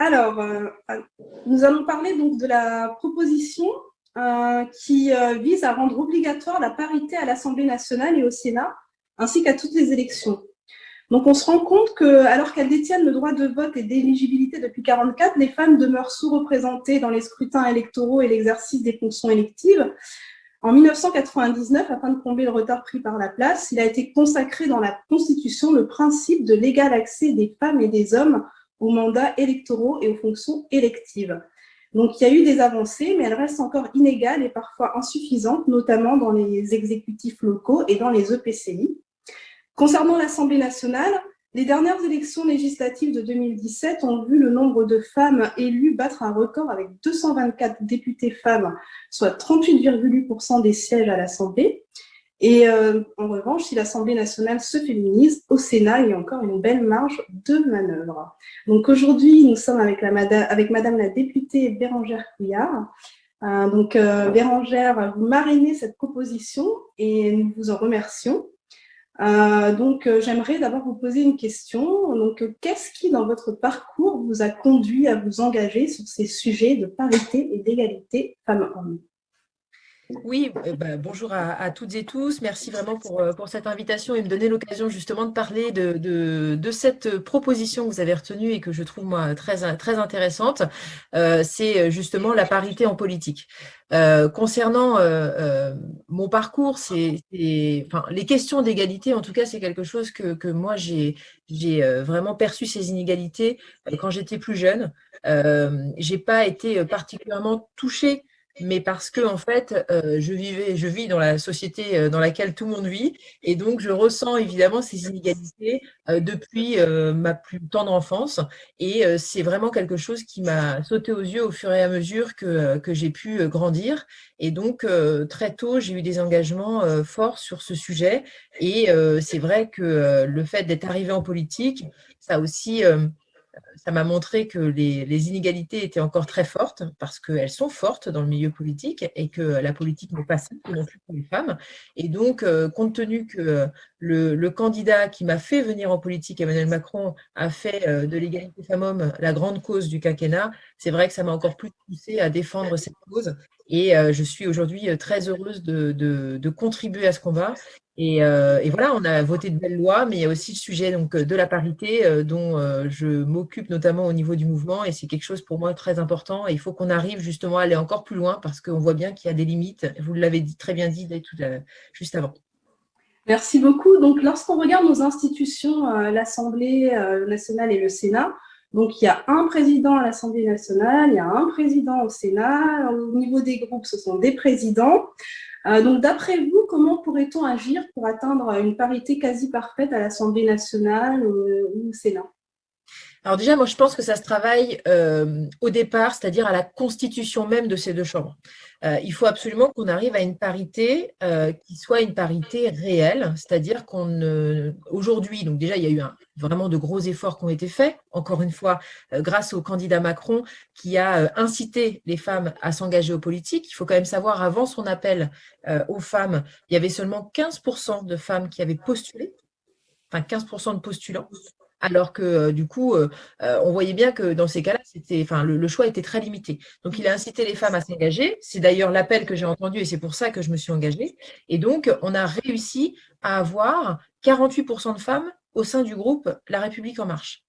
Alors, nous allons parler donc de la proposition qui vise à rendre obligatoire la parité à l'Assemblée nationale et au Sénat, ainsi qu'à toutes les élections. Donc, on se rend compte que, alors qu'elles détiennent le droit de vote et d'éligibilité depuis 1944, les femmes demeurent sous-représentées dans les scrutins électoraux et l'exercice des fonctions électives. En 1999, afin de combler le retard pris par la place, il a été consacré dans la Constitution le principe de l'égal accès des femmes et des hommes aux mandats électoraux et aux fonctions électives. Donc, il y a eu des avancées, mais elles restent encore inégales et parfois insuffisantes, notamment dans les exécutifs locaux et dans les EPCI. Concernant l'Assemblée nationale, les dernières élections législatives de 2017 ont vu le nombre de femmes élues battre un record avec 224 députés femmes, soit 38,8% des sièges à l'Assemblée. Et en revanche, si l'Assemblée nationale se féminise, au Sénat, il y a encore une belle marge de manœuvre. Donc aujourd'hui, nous sommes avec Madame la députée Bérengère Couillard. Bérengère, vous marrainez cette proposition et nous vous en remercions. J'aimerais d'abord vous poser une question. Donc, qu'est-ce qui, dans votre parcours, vous a conduit à vous engager sur ces sujets de parité et d'égalité femmes-hommes? Oui, bonjour à toutes et tous. Merci vraiment pour cette invitation et me donner l'occasion justement de parler de cette proposition que vous avez retenue et que je trouve moi très intéressante. C'est justement la parité en politique. Concernant mon parcours, enfin, les questions d'égalité, en tout cas, c'est quelque chose que moi j'ai vraiment perçu ces inégalités quand j'étais plus jeune. J'ai pas été particulièrement touchée, mais parce que en fait, je vis dans la société dans laquelle tout le monde vit, et donc je ressens évidemment ces inégalités depuis ma plus tendre enfance, et c'est vraiment quelque chose qui m'a sauté aux yeux au fur et à mesure que j'ai pu grandir, et donc très tôt j'ai eu des engagements forts sur ce sujet, et c'est vrai que le fait d'être arrivé en politique, ça aussi ça m'a montré que les inégalités étaient encore très fortes, parce qu'elles sont fortes dans le milieu politique et que la politique n'est pas simple non plus pour les femmes. Et donc, compte tenu que le candidat qui m'a fait venir en politique, Emmanuel Macron, a fait de l'égalité femmes-hommes la grande cause du quinquennat, c'est vrai que ça m'a encore plus poussée à défendre cette cause. Et je suis aujourd'hui très heureuse de contribuer à ce combat. Et voilà, on a voté de belles lois, mais il y a aussi le sujet donc, de la parité dont je m'occupe notamment au niveau du mouvement, et c'est quelque chose pour moi très important. Et il faut qu'on arrive justement à aller encore plus loin parce qu'on voit bien qu'il y a des limites. Vous l'avez très bien dit juste avant. Merci beaucoup. Donc, lorsqu'on regarde nos institutions, l'Assemblée nationale et le Sénat, donc il y a un président à l'Assemblée nationale, il y a un président au Sénat. Au niveau des groupes, ce sont des présidents. Donc, d'après vous, comment pourrait-on agir pour atteindre une parité quasi parfaite à l'Assemblée nationale ou au Sénat? Alors déjà, moi, je pense que ça se travaille au départ, c'est-à-dire à la constitution même de ces deux chambres. Il faut absolument qu'on arrive à une parité qui soit une parité réelle, c'est-à-dire aujourd'hui, donc déjà, il y a eu vraiment de gros efforts qui ont été faits, encore une fois, grâce au candidat Macron qui a incité les femmes à s'engager aux politiques. Il faut quand même savoir, avant son appel aux femmes, il y avait seulement 15% de femmes qui avaient postulé, enfin 15% de postulants. Alors que du coup, on voyait bien que dans ces cas-là, enfin, le choix était très limité. Donc, il a incité les femmes à s'engager. C'est d'ailleurs l'appel que j'ai entendu et c'est pour ça que je me suis engagée. Et donc, on a réussi à avoir 48% de femmes au sein du groupe La République En Marche.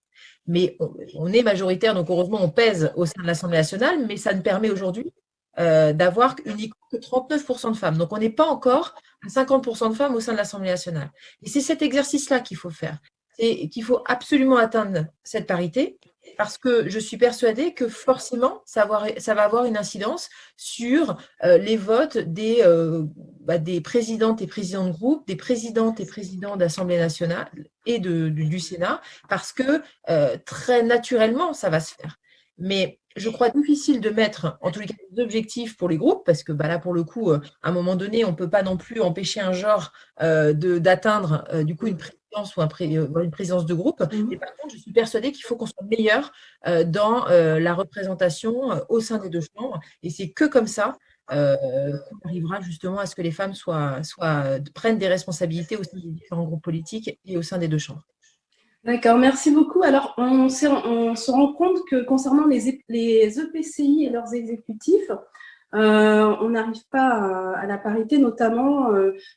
Mais on est majoritaire, donc heureusement, on pèse au sein de l'Assemblée nationale, mais ça ne permet aujourd'hui d'avoir uniquement que 39% de femmes. Donc, on n'est pas encore à 50% de femmes au sein de l'Assemblée nationale. Et c'est cet exercice-là qu'il faut faire. C'est qu'il faut absolument atteindre cette parité, parce que je suis persuadée que forcément, ça va avoir une incidence sur les votes des présidentes et présidents de groupe, des présidentes et présidents d'Assemblée nationale et du Sénat, parce que très naturellement, ça va se faire. Mais je crois difficile de mettre, en tous les cas, des objectifs pour les groupes, parce que là, pour le coup, à un moment donné, on ne peut pas non plus empêcher un genre d'atteindre du coup une présidence ou une présidence de groupe. Mais par contre, je suis persuadée qu'il faut qu'on soit meilleur dans la représentation au sein des deux chambres. Et c'est que comme ça qu'on arrivera justement à ce que les femmes prennent des responsabilités au sein des différents groupes politiques et au sein des deux chambres. D'accord, merci beaucoup. Alors, on se rend compte que concernant les EPCI et leurs exécutifs, on n'arrive pas à la parité, notamment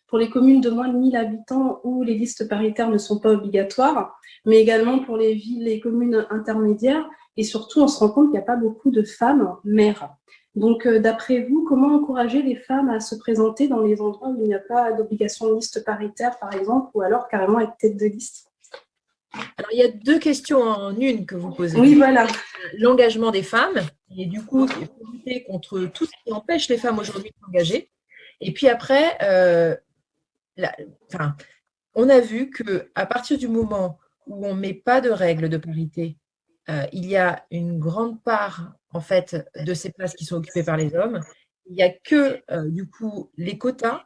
pour les communes de moins de 1000 habitants où les listes paritaires ne sont pas obligatoires, mais également pour les villes et communes intermédiaires. Et surtout, on se rend compte qu'il n'y a pas beaucoup de femmes maires. Donc, d'après vous, comment encourager les femmes à se présenter dans les endroits où il n'y a pas d'obligation de liste paritaire, par exemple, ou alors carrément être tête de liste? Alors, il y a deux questions en une que vous posez. Oui, voilà. L'engagement des femmes, et du coup, il faut lutter contre tout ce qui empêche les femmes aujourd'hui de s'engager. Et puis après, enfin, on a vu qu'à partir du moment où on ne met pas de règles de parité, il y a une grande part en fait de ces places qui sont occupées par les hommes. Il n'y a que du coup les quotas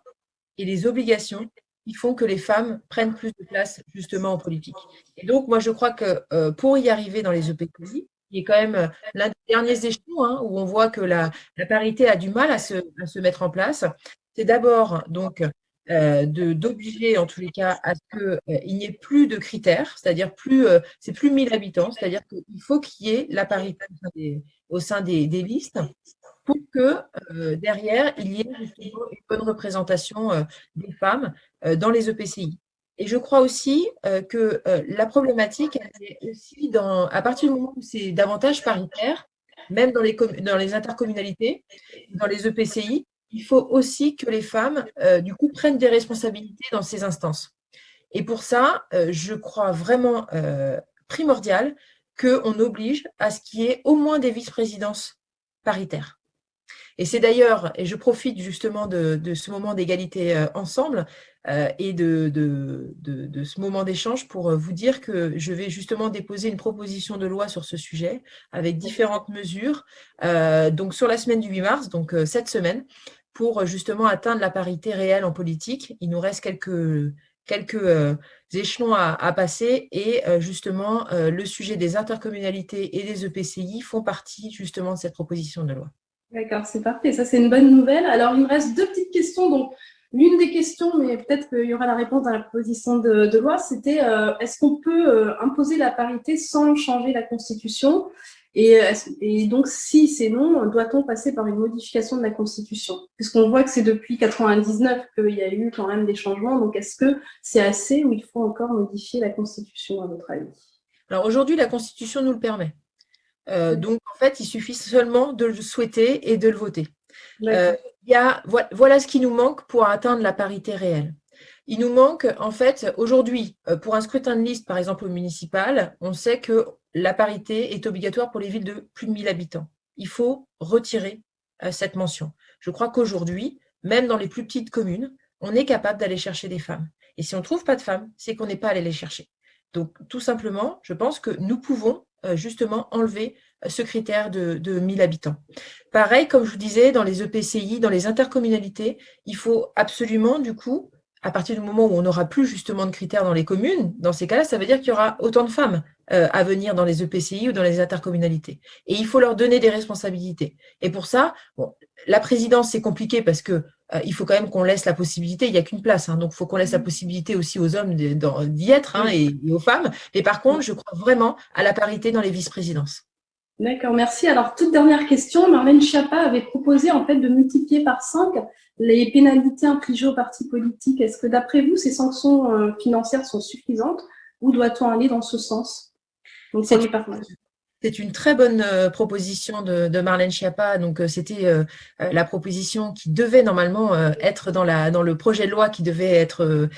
et les obligations qui font que les femmes prennent plus de place justement en politique. Et donc moi je crois que pour y arriver dans les EPCI, qui est quand même l'un des derniers échelons hein, où on voit que la parité a du mal à se mettre en place, c'est d'abord donc d'obliger en tous les cas à ce qu'il n'y ait plus de critères, c'est-à-dire plus c'est plus 1000 habitants, c'est-à-dire qu'il faut qu'il y ait la parité au sein des listes pour que derrière, il y ait justement une bonne représentation des femmes dans les EPCI. Et je crois aussi que la problématique, elle est aussi à partir du moment où c'est davantage paritaire, même dans les intercommunalités, dans les EPCI, il faut aussi que les femmes, du coup, prennent des responsabilités dans ces instances. Et pour ça, je crois vraiment primordial qu'on oblige à ce qu'il y ait au moins des vice-présidences paritaires. Et c'est d'ailleurs, et je profite justement de ce moment d'égalité ensemble et de ce moment d'échange pour vous dire que je vais justement déposer une proposition de loi sur ce sujet avec différentes mesures, donc sur la semaine du 8 mars, donc cette semaine, pour justement atteindre la parité réelle en politique. Il nous reste quelques échelons à passer et justement le sujet des intercommunalités et des EPCI font partie justement de cette proposition de loi. D'accord, c'est parfait. Ça, c'est une bonne nouvelle. Alors, il me reste deux petites questions. Donc, l'une des questions, mais peut-être qu'il y aura la réponse dans la proposition de loi, c'était est-ce qu'on peut imposer la parité sans changer la Constitution? Et donc, si c'est non, doit-on passer par une modification de la Constitution? Puisqu'on voit que c'est depuis 99 qu'il y a eu quand même des changements. Donc, est-ce que c'est assez ou il faut encore modifier la Constitution, à votre avis? Alors aujourd'hui, la Constitution nous le permet. Donc, en fait, il suffit seulement de le souhaiter et de le voter. Voilà ce qui nous manque pour atteindre la parité réelle. Il nous manque, en fait, aujourd'hui, pour un scrutin de liste, par exemple au municipal, on sait que la parité est obligatoire pour les villes de plus de 1000 habitants. Il faut retirer cette mention. Je crois qu'aujourd'hui, même dans les plus petites communes, on est capable d'aller chercher des femmes. Et si on ne trouve pas de femmes, c'est qu'on n'est pas allé les chercher. Donc, tout simplement, je pense que nous pouvons justement enlever ce critère de 1000 habitants. Pareil, comme je vous disais, dans les EPCI, dans les intercommunalités, il faut absolument, du coup, à partir du moment où on n'aura plus justement de critères dans les communes, dans ces cas-là, ça veut dire qu'il y aura autant de femmes à venir dans les EPCI ou dans les intercommunalités. Et il faut leur donner des responsabilités. Et pour ça, bon, la présidence, c'est compliqué parce que il faut quand même qu'on laisse la possibilité, il n'y a qu'une place, hein, donc il faut qu'on laisse la possibilité aussi aux hommes d'y être hein, et aux femmes. Mais par contre, je crois vraiment à la parité dans les vice-présidences. D'accord, merci. Alors, toute dernière question. Marlène Schiappa avait proposé en fait de multiplier par 5 les pénalités infligées aux partis politiques. Est-ce que d'après vous, ces sanctions financières sont suffisantes ou doit-on aller dans ce sens? Donc, C'est premier partenaire. C'est une très bonne proposition de Marlène Schiappa. Donc, c'était la proposition qui devait normalement être dans le projet de loi qui devait être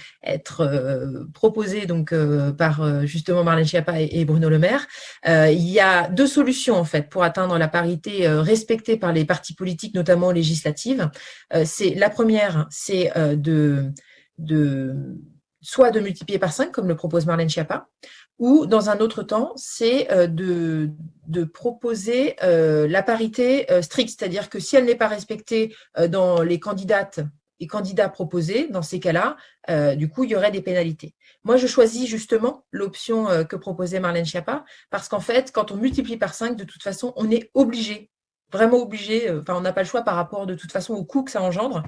proposé donc, par justement Marlène Schiappa et Bruno Le Maire. Il y a deux solutions en fait pour atteindre la parité respectée par les partis politiques, notamment législatives. La première, c'est soit de multiplier par 5, comme le propose Marlène Schiappa, ou dans un autre temps, c'est de proposer la parité stricte, c'est-à-dire que si elle n'est pas respectée dans les candidates et candidats proposés, dans ces cas-là, du coup, il y aurait des pénalités. Moi, je choisis justement l'option que proposait Marlène Schiappa, parce qu'en fait, quand on multiplie par 5, de toute façon, on est obligé vraiment obligé, enfin on n'a pas le choix par rapport de toute façon au coût que ça engendre,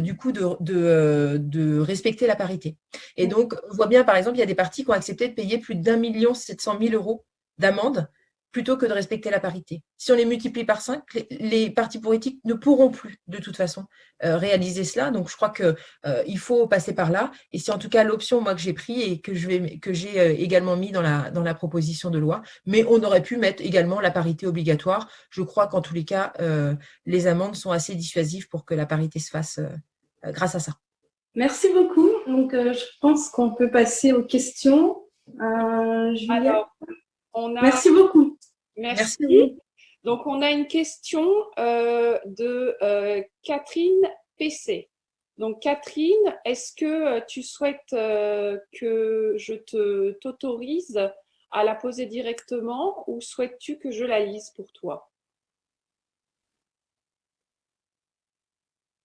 du coup de respecter la parité. Et donc on voit bien par exemple, il y a des partis qui ont accepté de payer plus d'1 700 000 € d'amende plutôt que de respecter la parité. Si on les multiplie par 5, les partis politiques ne pourront plus de toute façon réaliser cela. Donc je crois qu'il faut passer par là. Et c'est en tout cas l'option moi que j'ai pris et que j'ai également mis dans la proposition de loi. Mais on aurait pu mettre également la parité obligatoire. Je crois qu'en tous les cas, les amendes sont assez dissuasives pour que la parité se fasse grâce à ça. Merci beaucoup. Donc, je pense qu'on peut passer aux questions. Juliette. Alors, Merci beaucoup. Merci. Merci. Donc, on a une question de Catherine PC. Donc, Catherine, est-ce que tu souhaites que je t'autorise à la poser directement ou souhaites-tu que je la lise pour toi?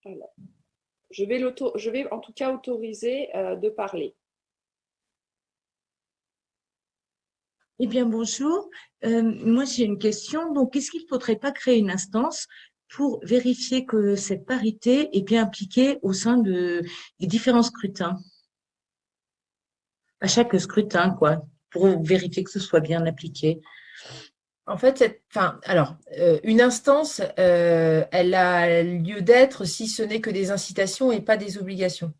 Alors, je vais en tout cas autoriser de parler. Eh bien, bonjour. Moi, j'ai une question. Donc, est-ce qu'il ne faudrait pas créer une instance pour vérifier que cette parité est bien appliquée au sein des différents scrutins? À chaque scrutin, quoi, pour vérifier que ce soit bien appliqué. En fait, une instance, elle a lieu d'être si ce n'est que des incitations et pas des obligations.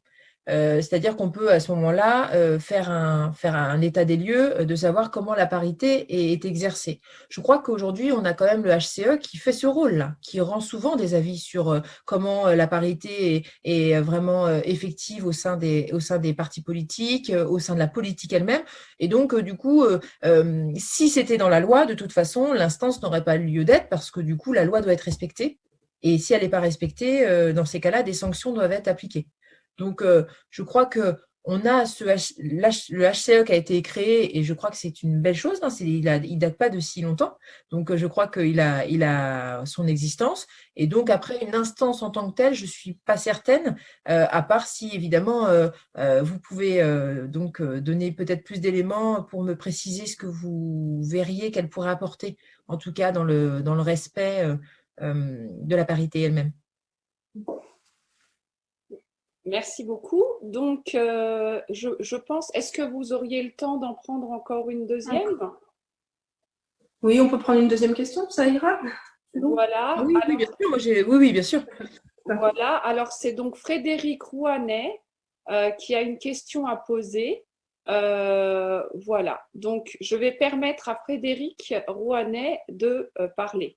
C'est-à-dire qu'on peut à ce moment-là faire un état des lieux de savoir comment la parité est exercée. Je crois qu'aujourd'hui, on a quand même le HCE qui fait ce rôle-là, qui rend souvent des avis sur comment la parité est vraiment effective au sein des partis politiques, au sein de la politique elle-même. Et donc, du coup, si c'était dans la loi, de toute façon, l'instance n'aurait pas lieu d'être parce que du coup, la loi doit être respectée. Et si elle n'est pas respectée, dans ces cas-là, des sanctions doivent être appliquées. Donc, je crois que on a le HCE qui a été créé et je crois que c'est une belle chose. Hein, il date pas de si longtemps, donc je crois qu'il a son existence. Et donc après une instance en tant que telle, je suis pas certaine, à part si évidemment vous pouvez donc donner peut-être plus d'éléments pour me préciser ce que vous verriez qu'elle pourrait apporter, en tout cas dans le respect de la parité elle-même. Merci beaucoup. Donc, je pense, est-ce que vous auriez le temps d'en prendre encore une deuxième? Oui, on peut prendre une deuxième question, ça ira? Bon. Voilà. Oui, oui, bien sûr. Oui, bien sûr. Voilà. Alors, c'est donc Frédéric Rouanet qui a une question à poser. Voilà. Donc, je vais permettre à Frédéric Rouanet de parler.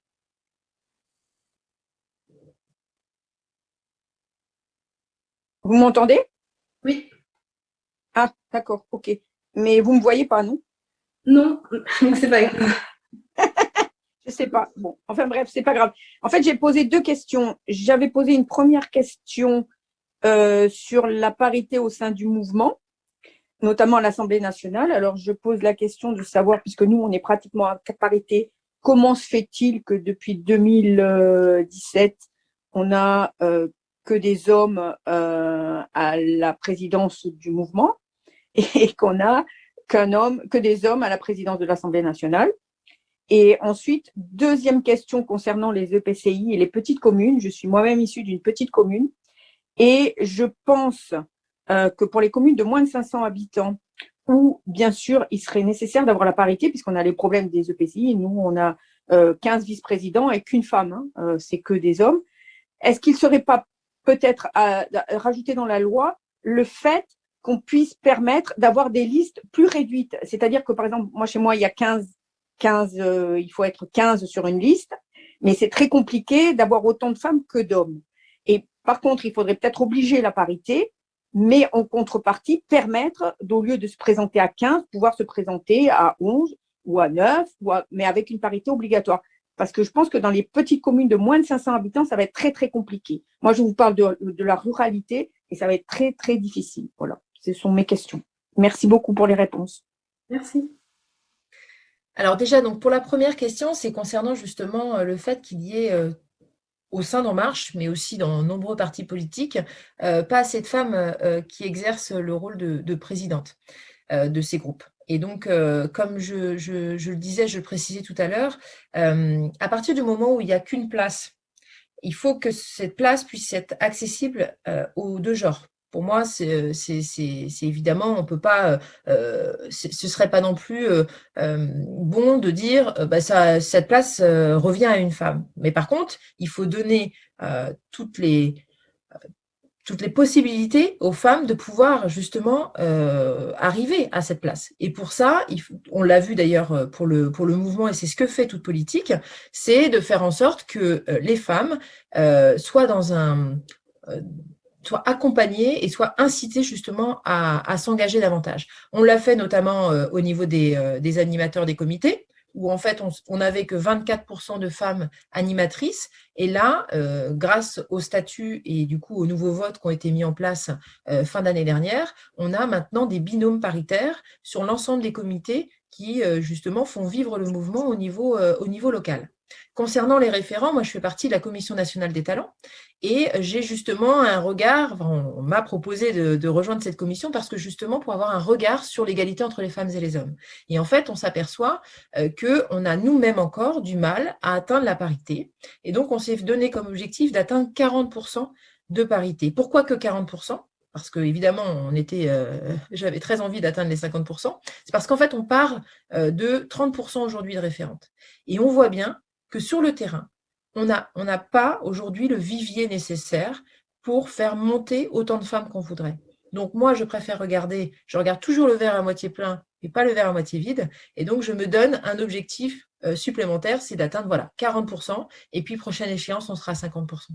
Vous m'entendez? Oui. Ah, d'accord, ok. Mais vous me voyez pas, non? Non, c'est pas grave. Je sais pas. Bon, enfin bref, c'est pas grave. En fait, j'ai posé deux questions. J'avais posé une première question sur la parité au sein du mouvement, notamment à l'Assemblée nationale. Alors, je pose la question de savoir, puisque nous, on est pratiquement à parité, comment se fait-il que depuis 2017, on a que des hommes à la présidence du mouvement et qu'on a que des hommes à la présidence de l'Assemblée nationale. Et ensuite, deuxième question concernant les EPCI et les petites communes. Je suis moi-même issue d'une petite commune et je pense que pour les communes de moins de 500 habitants, où bien sûr il serait nécessaire d'avoir la parité puisqu'on a les problèmes des EPCI, nous on a 15 vice-présidents et qu'une femme, c'est que des hommes. Est-ce qu'il ne serait pas peut-être à rajouter dans la loi le fait qu'on puisse permettre d'avoir des listes plus réduites? C'est-à-dire que, par exemple, moi, chez moi, il y a 15 il faut être 15 sur une liste, mais c'est très compliqué d'avoir autant de femmes que d'hommes. Et par contre, il faudrait peut-être obliger la parité, mais en contrepartie, permettre, au lieu de se présenter à 15, pouvoir se présenter à 11 ou à 9, mais avec une parité obligatoire. Parce que je pense que dans les petites communes de moins de 500 habitants, ça va être très, très compliqué. Moi, je vous parle de la ruralité et ça va être très, très difficile. Voilà, ce sont mes questions. Merci beaucoup pour les réponses. Merci. Alors déjà, donc pour la première question, c'est concernant justement le fait qu'il y ait au sein d'En Marche, mais aussi dans nombreux partis politiques, pas assez de femmes qui exercent le rôle de présidente de ces groupes. Et donc, comme je le disais, je le précisais tout à l'heure, à partir du moment où il n'y a qu'une place, il faut que cette place puisse être accessible aux deux genres. Pour moi, c'est évidemment, on peut pas, ce serait pas non plus bon de dire, bah, cette place revient à une femme. Mais par contre, il faut donner toutes les possibilités aux femmes de pouvoir justement arriver à cette place. Et pour ça, on l'a vu d'ailleurs pour le mouvement, et c'est ce que fait toute politique, c'est de faire en sorte que les femmes soient soient accompagnées et soient incitées justement à s'engager davantage. On l'a fait notamment au niveau des animateurs des comités, où en fait on n'avait que 24% de femmes animatrices. Et là, grâce au statut et du coup aux nouveaux votes qui ont été mis en place fin d'année dernière, on a maintenant des binômes paritaires sur l'ensemble des comités qui justement font vivre le mouvement au niveau local. Concernant les référents, moi je fais partie de la Commission nationale des talents et j'ai justement un regard, on m'a proposé de rejoindre cette commission parce que justement pour avoir un regard sur l'égalité entre les femmes et les hommes. Et en fait, on s'aperçoit qu'on a nous-mêmes encore du mal à atteindre la parité. Et donc, on s'est donné comme objectif d'atteindre 40% de parité. Pourquoi que 40%? Parce que évidemment, j'avais très envie d'atteindre les 50%. C'est parce qu'en fait, on part de 30% aujourd'hui de référentes. Et on voit bien que sur le terrain, on n'a pas aujourd'hui le vivier nécessaire pour faire monter autant de femmes qu'on voudrait. Donc moi, je regarde toujours le verre à moitié plein et pas le verre à moitié vide. Et donc, je me donne un objectif supplémentaire, c'est d'atteindre 40%. Et puis, prochaine échéance, on sera à 50%.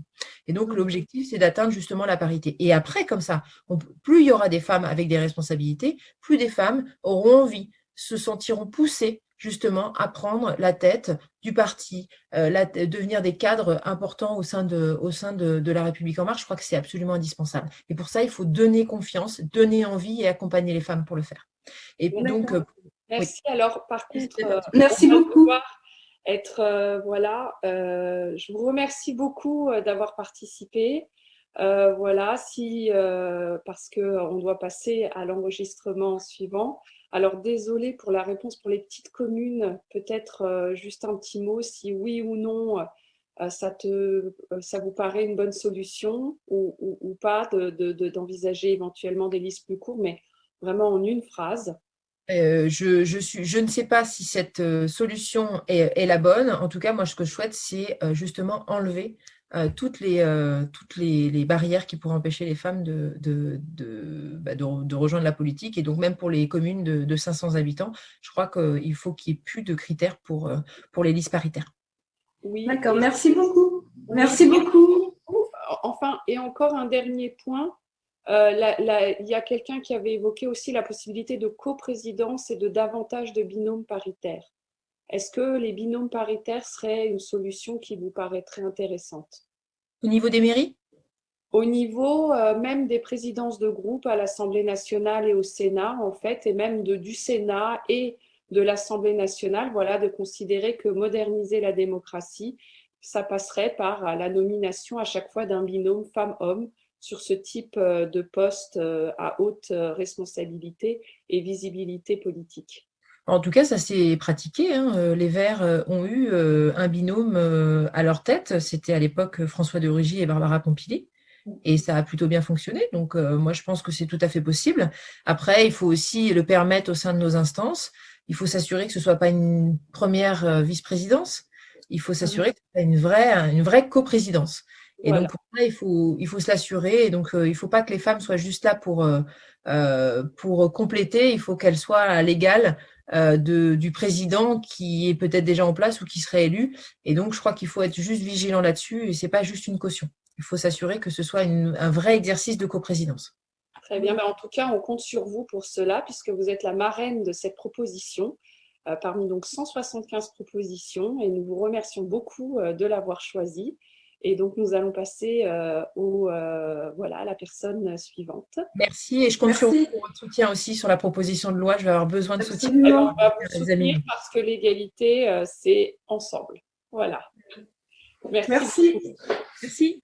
Et donc, l'objectif, c'est d'atteindre justement la parité. Et après, comme ça, plus il y aura des femmes avec des responsabilités, plus des femmes auront envie, se sentiront poussées justement à prendre la tête du parti, devenir des cadres importants au sein de La République En Marche. Je crois que c'est absolument indispensable. Et pour ça, il faut donner confiance, donner envie et accompagner les femmes pour le faire. Et donc, merci. Oui. Alors, par contre, Merci beaucoup. Je vous remercie beaucoup d'avoir participé. Parce qu'on doit passer à l'enregistrement suivant. Alors, désolée pour la réponse pour les petites communes. Peut-être juste un petit mot, si oui ou non, ça vous paraît une bonne solution ou pas d'envisager éventuellement des listes plus courtes, mais vraiment en une phrase. Je ne sais pas si cette solution est la bonne. En tout cas, moi, ce que je souhaite, c'est justement enlever toutes les barrières qui pourraient empêcher les femmes de rejoindre la politique. Et donc, même pour les communes de 500 habitants, je crois qu'il faut qu'il n'y ait plus de critères pour les listes paritaires. Oui. D'accord, merci beaucoup. Merci beaucoup. Enfin, et encore un dernier point. Il y a quelqu'un qui avait évoqué aussi la possibilité de coprésidence et de davantage de binômes paritaires. Est-ce que les binômes paritaires seraient une solution qui vous paraîtrait intéressante? Au niveau des mairies? Au niveau même des présidences de groupe à l'Assemblée nationale et au Sénat, en fait, et même du Sénat et de l'Assemblée nationale, de considérer que moderniser la démocratie, ça passerait par la nomination à chaque fois d'un binôme femme-homme sur ce type de poste à haute responsabilité et visibilité politique. En tout cas, ça s'est pratiqué, hein. Les Verts ont eu un binôme à leur tête. C'était à l'époque François de Rugy et Barbara Pompili. Et ça a plutôt bien fonctionné. Donc, moi, je pense que c'est tout à fait possible. Après, il faut aussi le permettre au sein de nos instances. Il faut s'assurer que ce ne soit pas une première vice-présidence. Il faut s'assurer que c'est une vraie coprésidence. Et donc, pour ça, il faut se l'assurer. Et donc, il ne faut pas que les femmes soient juste là pour compléter. Il faut qu'elles soient à l'égal du président qui est peut-être déjà en place ou qui serait élu. Et donc, je crois qu'il faut être juste vigilant là-dessus. Et ce n'est pas juste une caution. Il faut s'assurer que ce soit un vrai exercice de coprésidence. Très bien. En tout cas, on compte sur vous pour cela, puisque vous êtes la marraine de cette proposition, parmi donc 175 propositions. Et nous vous remercions beaucoup de l'avoir choisie. Et donc, nous allons passer à la personne suivante. Merci. Et je compte sur vous pour votre soutien aussi sur la proposition de loi. Je vais avoir besoin de soutien. Alors, on va vous soutenir parce que l'égalité, c'est ensemble. Voilà. Merci. Merci.